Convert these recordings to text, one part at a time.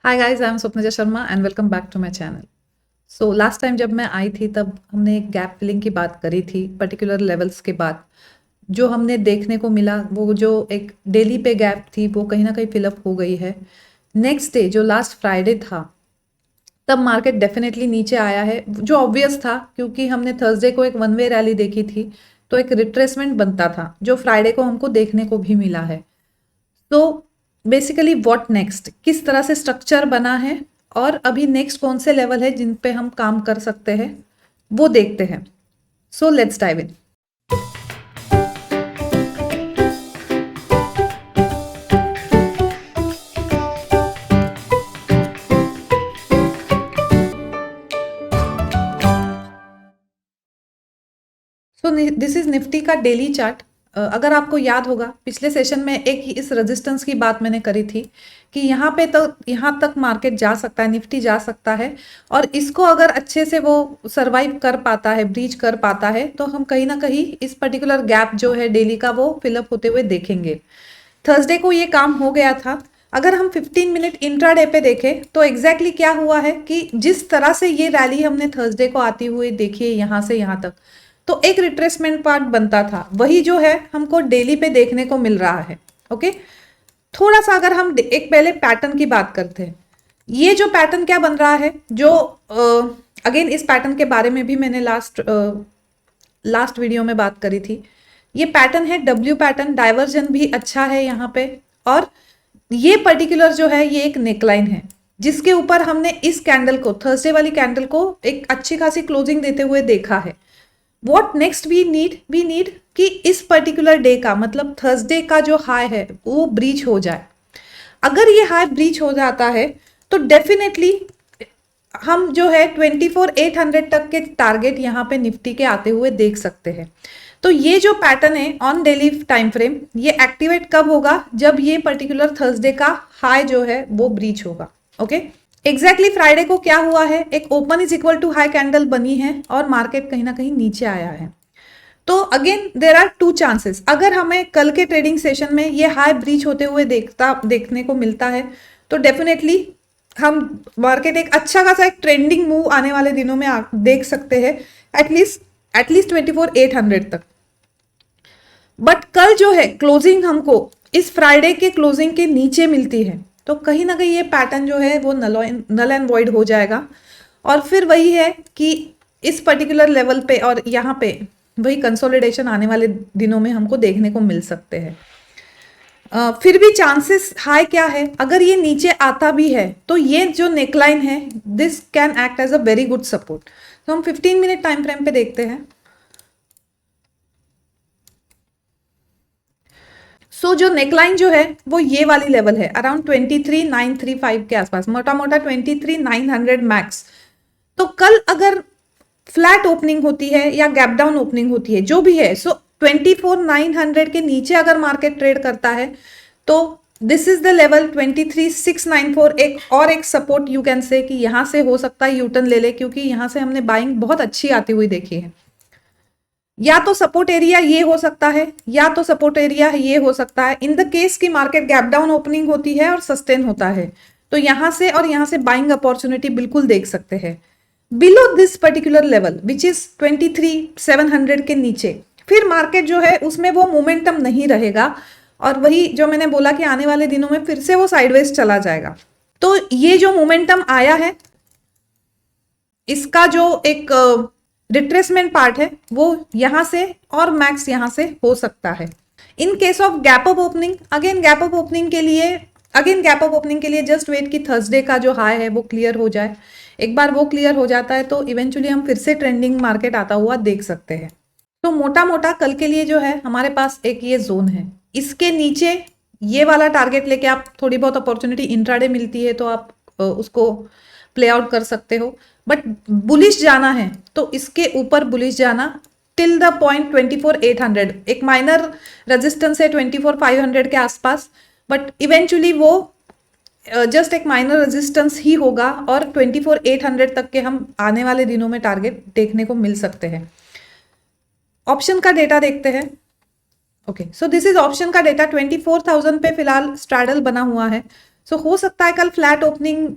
Hi guys, I am Swapnaja Sharma and welcome back to my channel. So last time जब मैं आई थी तब हमने एक गैप फिलिंग की बात करी थी पर्टिकुलर लेवल्स के बाद। जो हमने देखने को मिला वो जो एक डेली पे गैप थी वो कहीं ना कहीं फिलअप हो गई है। नेक्स्ट डे जो लास्ट फ्राइडे था तब मार्केट डेफिनेटली नीचे आया है, जो ऑब्वियस था क्योंकि हमने थर्सडे को एक वन वे रैली देखी थी। तो एक रिट्रेसमेंट बनता था जो फ्राइडे को हमको देखने को भी मिला है। तो बेसिकली व्हाट नेक्स्ट, किस तरह से स्ट्रक्चर बना है और अभी नेक्स्ट कौन से लेवल है जिन पे हम काम कर सकते हैं वो देखते हैं। So let's dive in. So this is Nifty का डेली चार्ट। अगर आपको याद होगा पिछले सेशन में एक इस रेजिस्टेंस की बात मैंने करी थी कि यहाँ पे तो यहाँ तक मार्केट जा सकता है, निफ्टी जा सकता है और इसको अगर अच्छे से वो सरवाइव कर पाता है, ब्रीच कर पाता है तो हम कहीं ना कहीं इस पर्टिकुलर गैप जो है डेली का वो फिलअप होते हुए देखेंगे। थर्सडे को ये काम हो गया था। अगर हम 15 मिनट इंट्राडे पे देखें तो एग्जैक्टली क्या हुआ है कि जिस तरह से ये रैली हमने थर्सडे को आती हुई देखी है यहाँ से यहाँ तक, तो एक रिट्रेसमेंट पार्ट बनता था, वही जो है हमको डेली पे देखने को मिल रहा है। ओके, थोड़ा सा अगर हम एक पहले पैटर्न की बात करते हैं, ये जो पैटर्न क्या बन रहा है, जो अगेन इस पैटर्न के बारे में भी मैंने लास्ट वीडियो में बात करी थी। ये पैटर्न है डब्ल्यू पैटर्न, डाइवर्जन भी अच्छा है यहाँ पे और ये पर्टिकुलर जो है ये एक नेकलाइन है जिसके ऊपर हमने इस कैंडल को, थर्सडे वाली कैंडल को एक अच्छी खासी क्लोजिंग देते हुए देखा है। व्हाट नेक्स्ट वी नीड कि इस पर्टिकुलर डे का मतलब थर्सडे का जो हाई है वो ब्रीच हो जाए। अगर ये हाई ब्रीच हो जाता है तो डेफिनेटली हम जो है 24,800 तक के टारगेट यहाँ पे निफ्टी के आते हुए देख सकते हैं। तो ये जो पैटर्न है ऑन डेली टाइम फ्रेम ये एक्टिवेट कब होगा, जब ये पर्टिकुलर थर्सडे का हाई जो है वो ब्रीच होगा। ओके, एग्जैक्टली फ्राइडे को क्या हुआ है, एक open is equal to high candle बनी है और मार्केट कहीं ना कहीं नीचे आया है। तो again there are two chances, अगर हमें कल के ट्रेडिंग सेशन में ये हाई ब्रीच होते हुए देखने को मिलता है तो डेफिनेटली हम मार्केट एक अच्छा खासा एक ट्रेंडिंग मूव आने वाले दिनों में देख सकते हैं, एटलीस्ट 24,800 तक। बट कल जो है क्लोजिंग हमको इस फ्राइडे के क्लोजिंग के नीचे मिलती है तो कहीं ना कहीं ये पैटर्न जो है वो नल एंड वॉइड हो जाएगा और फिर वही है कि इस पर्टिकुलर लेवल पे और यहाँ पे वही कंसोलिडेशन आने वाले दिनों में हमको देखने को मिल सकते हैं। फिर भी चांसेस हाई क्या है, अगर ये नीचे आता भी है तो ये जो नेकलाइन है this can act as a very good support. तो हम 15 मिनट टाइम फ्रेम पे देखते हैं। सो जो नेकलाइन जो है वो ये वाली लेवल है अराउंड 23,935 के आसपास, मोटा मोटा 23,900 मैक्स। तो कल अगर फ्लैट ओपनिंग होती है या गैप डाउन ओपनिंग होती है जो भी है, सो 24,900 के नीचे अगर मार्केट ट्रेड करता है तो दिस इज द लेवल 23,694, एक सपोर्ट यू कैन से कि यहां से हो सकता है यूटर्न ले ले, क्योंकि यहां से हमने बाइंग बहुत अच्छी आती हुई देखी है। या तो सपोर्ट एरिया ये हो सकता है या तो सपोर्ट एरिया ये हो सकता है इन द केस की मार्केट गैप डाउन ओपनिंग होती है और सस्टेन होता है, तो यहां से और यहां से बाइंग अपॉर्चुनिटी बिल्कुल देख सकते हैं। Below this particular level which is 23,700 के नीचे फिर मार्केट जो है उसमें वो मोमेंटम नहीं रहेगा और वही जो मैंने बोला कि आने वाले दिनों में फिर से वो साइडवेज चला जाएगा। तो ये जो मोमेंटम आया है इसका जो एक रिट्रेसमेंट पार्ट है वो यहां से और मैक्स यहां से हो सकता है। In case of gap up opening, again gap up opening के लिए जस्ट वेट कि थर्सडे का जो हाई है वो क्लियर हो जाए। एक बार वो क्लियर हो जाता है तो इवेंचुअली हम फिर से ट्रेंडिंग मार्केट आता हुआ देख सकते हैं। तो मोटा मोटा कल के लिए जो है हमारे पास एक ये जोन है, इसके नीचे ये वाला टारगेट लेके आप थोड़ी बहुत अपॉर्चुनिटी इंट्राडे मिलती है तो आप उसको प्ले आउट कर सकते हो। बट बुलिश जाना है तो इसके ऊपर बुलिश जाना टिल द पॉइंट 24,800, एक माइनर रेजिस्टेंस है 24,500 के आसपास, बट इवेंचुअली वो जस्ट एक माइनर रेजिस्टेंस ही होगा और 24,800 तक के हम आने वाले दिनों में टारगेट देखने को मिल सकते हैं। ऑप्शन का डेटा देखते हैं। Okay, so this is option का डेटा। 24,000 पे फिलहाल स्ट्रैडल बना हुआ है सो हो सकता है कल फ्लैट ओपनिंग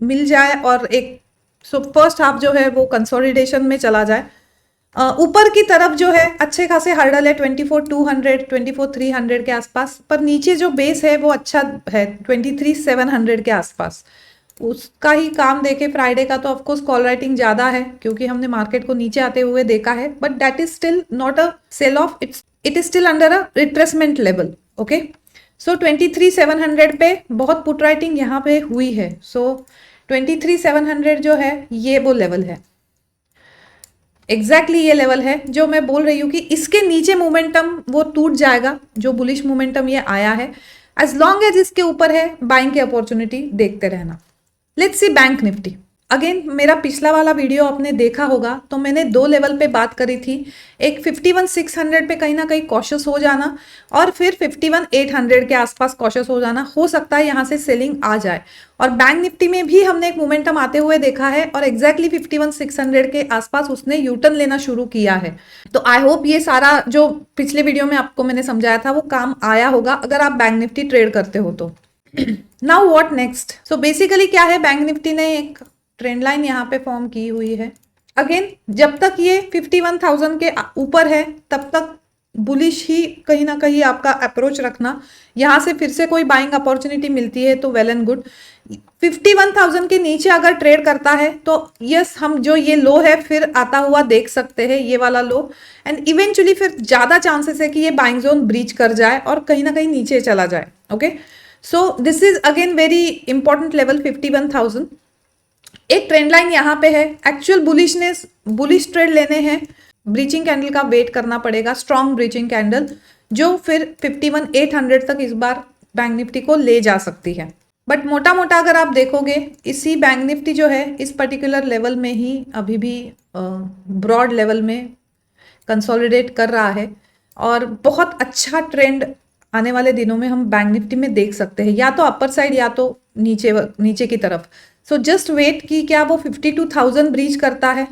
मिल जाए और एक फर्स्ट हाफ जो है वो कंसोलिडेशन में चला जाए। ऊपर की तरफ जो है अच्छे खासे हर्डल है 24,200 24,300 के आसपास, पर नीचे जो बेस है वो अच्छा है 23,700 के आसपास। उसका ही काम देखे फ्राइडे का तो ऑफकोर्स कॉल राइटिंग ज़्यादा है क्योंकि हमने मार्केट को नीचे आते हुए देखा है, but that is still not a sell off, it is still under a retracement level. Okay, so 23,700 पे बहुत पुट राइटिंग यहाँ पे हुई है। सो 23,700 जो है ये वो लेवल है, एग्जैक्टली ये लेवल है जो मैं बोल रही हूँ कि इसके नीचे मोमेंटम वो टूट जाएगा, जो बुलिश मोमेंटम ये आया है। एज लॉन्ग एज इसके ऊपर है बाइंग की अपॉर्चुनिटी देखते रहना। Let's see bank Nifty. Again मेरा पिछला वाला वीडियो आपने देखा होगा तो मैंने दो लेवल पे बात करी थी, एक 51,600 पे कहीं ना कहीं कॉशियस हो जाना और फिर 51,800 के आसपास कॉशियस हो जाना। हो सकता है यहाँ से सेलिंग आ जाए, और बैंक निफ्टी में भी हमने एक मोमेंटम आते हुए देखा है और एग्जैक्टली 51,600 के आसपास उसने यूटर्न लेना शुरू किया है। तो आई होप ये सारा जो पिछले वीडियो में आपको मैंने समझाया था वो काम आया होगा अगर आप बैंक निफ्टी ट्रेड करते हो तो। Now what next? So basically क्या है, बैंक निफ्टी ने एक ट्रेंड लाइन यहाँ पे फॉर्म की हुई है। अगेन जब तक ये 51,000 के ऊपर है तब तक बुलिश ही कहीं ना कहीं आपका अप्रोच रखना। यहाँ से फिर से कोई बाइंग अपॉर्चुनिटी मिलती है तो वेल एंड गुड। 51,000 के नीचे अगर ट्रेड करता है तो यस, हम जो ये लो है फिर आता हुआ देख सकते हैं, ये वाला लो, एंड इवेंचुअली फिर ज़्यादा चांसेस है कि ये बाइंग जोन ब्रीच कर जाए और कहीं ना कहीं नीचे चला जाए। Okay, so this is again very important level 51,000। एक ट्रेंड लाइन यहाँ पे है, एक्चुअल बुलिशनेस, बुलिश ट्रेड लेने हैं, ब्रीचिंग कैंडल का वेट करना पड़ेगा, स्ट्रॉन्ग ब्रीचिंग कैंडल जो फिर 51,800 तक इस बार बैंक निफ्टी को ले जा सकती है। बट मोटा मोटा अगर आप देखोगे इसी बैंक निफ्टी जो है इस पर्टिकुलर लेवल में ही अभी भी ब्रॉड लेवल में कंसोलिडेट कर रहा है, और बहुत अच्छा ट्रेंड आने वाले दिनों में हम बैंक निफ्टी में देख सकते हैं, या तो अपर साइड या तो नीचे की तरफ। सो जस्ट वेट कि क्या वो 52,000 ब्रीच करता है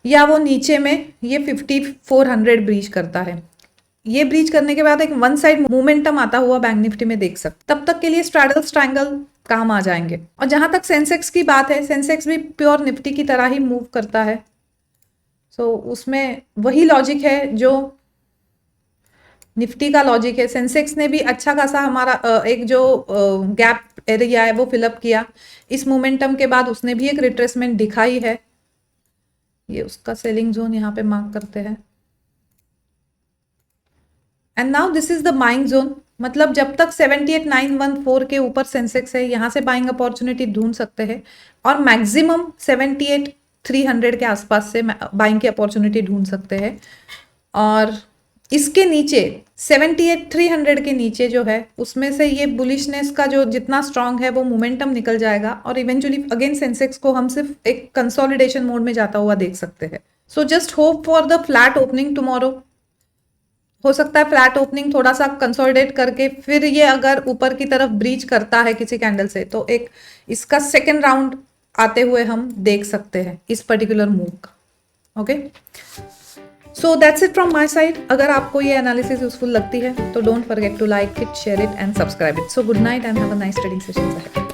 या वो नीचे में ये 5400 ब्रीच करता है। ये ब्रीच करने के बाद एक वन साइड मोमेंटम आता हुआ बैंक निफ्टी में देख सकते, तब तक के लिए स्ट्रैडल ट्रायंगल काम आ जाएंगे। और जहां तक सेंसेक्स की बात है, सेंसेक्स भी प्योर निफ्टी की तरह ही मूव करता है। सो उसमें वही लॉजिक है जो निफ्टी का लॉजिक है। सेंसेक्स ने भी अच्छा खासा हमारा एक जो गैप एरिया है वो फिलअप किया, इस मोमेंटम के बाद उसने भी एक रिट्रेसमेंट दिखाई है। ये उसका सेलिंग जोन यहाँ पे मार्क करते हैं, and now this is the buying zone. मतलब जब तक 78,914 के ऊपर सेंसेक्स है यहाँ से बाइंग अपॉर्चुनिटी ढूंढ सकते हैं, और मैक्सिमम 78,300 के आसपास से बाइंग की अपॉर्चुनिटी ढूंढ सकते हैं। और इसके नीचे 78,300 के नीचे जो है उसमें से ये बुलिशनेस का जो जितना स्ट्रांग है वो मोमेंटम निकल जाएगा, और इवेंचुअली अगेन सेंसेक्स को हम सिर्फ एक कंसोलिडेशन मोड में जाता हुआ देख सकते हैं। So just hope for the flat opening tomorrow. हो सकता है फ्लैट ओपनिंग थोड़ा सा कंसोलिडेट करके फिर ये अगर ऊपर की तरफ ब्रीच करता है किसी कैंडल से तो एक इसका सेकेंड राउंड आते हुए हम देख सकते हैं इस पर्टिकुलर मूव का। Okay, so that's it from my side. अगर आपको ये एनालिसिस यूजफुल लगती है तो don't forget to like it, share it and subscribe it. So good night and have a nice trading session.